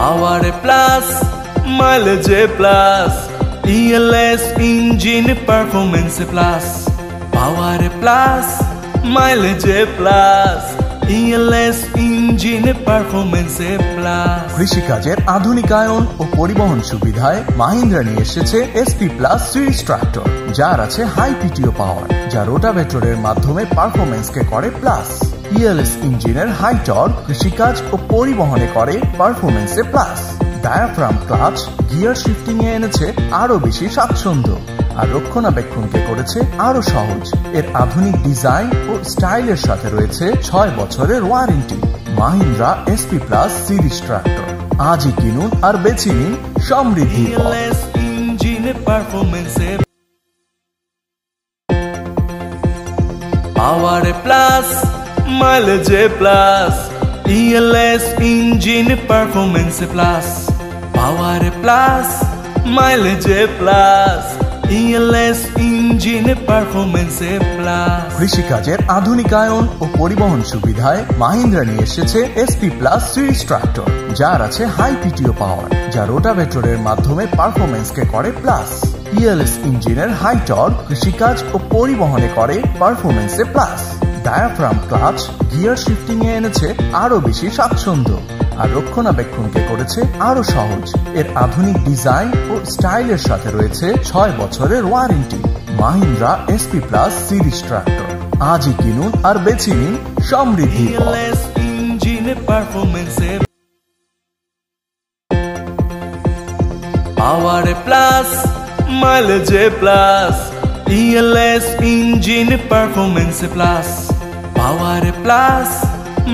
Power plus, mileage plus, ELS engine performance plus. Power plus, mileage plus, ELS engine performance plus. কৃষিকাজের আধুনিকায়ন ও পরিবহন সুবিধায় মাহিন্দ্রা নিয়ে এসেছে SP প্লাস সিরিজ ট্রাক্টর, যার আছে হাই পিটিও পাওয়ার, যা রোটাভেটরের মাধ্যমে পারফরম্যান্সকে করে প্লাস। ELS ইঞ্জিনের হাই টর্ক কৃষিকাজ ও পরিবহনে করে পারফরম্যান্সে plus. Diaphragm clutch gear shifting এ এনেছে আরো বেশি স্বাচ্ছন্দ্য, আর রক্ষণাবেক্ষণকে করেছে আরো সহজ। এর আধুনিক ডিজাইন ও স্টাইলের সাথে রয়েছে 6 বছরের warranty. Mahindra SP plus series tractor, আজই কিনুন আর বেছে নিন সমৃদ্ধি। ELS engine performance power plus, mileage plus, ELS engine performance plus. Power plus, mileage plus, ELS engine performance plus. কৃষিকাজের আধুনিকায়ন ও পরিবহন সুবিধায় মাহিন্দ্রা নিয়ে এসেছে SP প্লাস সিরিজ ট্রাক্টর, যার আছে হাই পিটিও পাওয়ার, যা রোটাভেটরের মাধ্যমে পারফরম্যান্সকে করে প্লাস। ELS ইঞ্জিনের হাই টর্ক কৃষিকাজ ও পরিবহনে করে পারফরম্যান্সে plus. Diaphragm clutch gear shifting এ এনেছে আরো বেশি স্বাচ্ছন্দ্য, আর রক্ষণাবেক্ষণকে করেছে আরো সহজ। এর আধুনিক ডিজাইন ও স্টাইলের সাথে রয়েছে 6 বছরের warranty. Mahindra SP plus series tractor, আজই কিনুন আর বেছে নিন সমৃদ্ধি। ELS engine performance power plus, mileage plus, ELS engine performance plus. Power plus,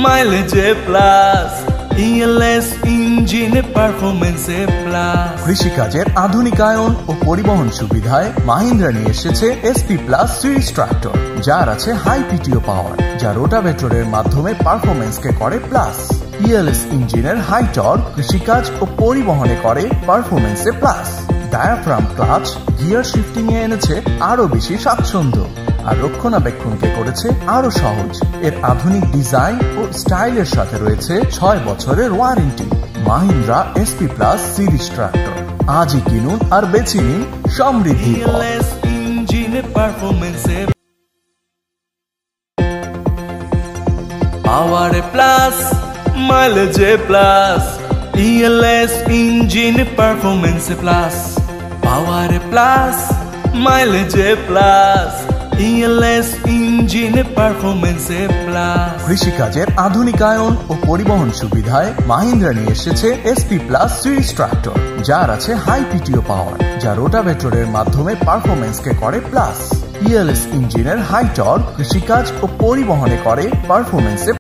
mileage plus, ELS engine performance plus. কৃষিকাজের আধুনিকায়ন ও পরিবহন সুবিধায় মাহিন্দ্রা নিয়ে এসেছে SP প্লাস সিরিজ ট্রাক্টর, যার আছে হাই পিটিও পাওয়ার, যা রোটাভেটরের মাধ্যমে পারফরম্যান্সকে করে প্লাস। ELS ইঞ্জিনের হাই টর্ক কৃষিকাজ ও পরিবহনে করে পারফরম্যান্সে plus. Diaphragm clutch gear shifting এ এনেছে আরো বেশি স্বাচ্ছন্দ্য, আর রক্ষণাবেক্ষণকে করেছে আরো সহজ। এর আধুনিক ডিজাইন ও স্টাইলের সাথে রয়েছে 6 বছরের warranty. Mahindra SP plus series tractor, আজই কিনুন আর বেছে নিন সমৃদ্ধি। ELS engine performance power plus, mileage plus, ELS engine performance plus. Power plus, mileage plus, ELS engine performance plus. কৃষিকাজের আধুনিকায়ন ও পরিবহন সুবিধায় মাহিন্দ্রা নিয়ে এসেছে SP প্লাস সিরিজ ট্রাক্টর, যার আছে হাই পিটিও পাওয়ার, যা রোটাভেটরের মাধ্যমে পারফরম্যান্সকে করে প্লাস। ELS ইঞ্জিনের হাই টর্ক কৃষিকাজ ও পরিবহনে করে পারফরম্যান্সে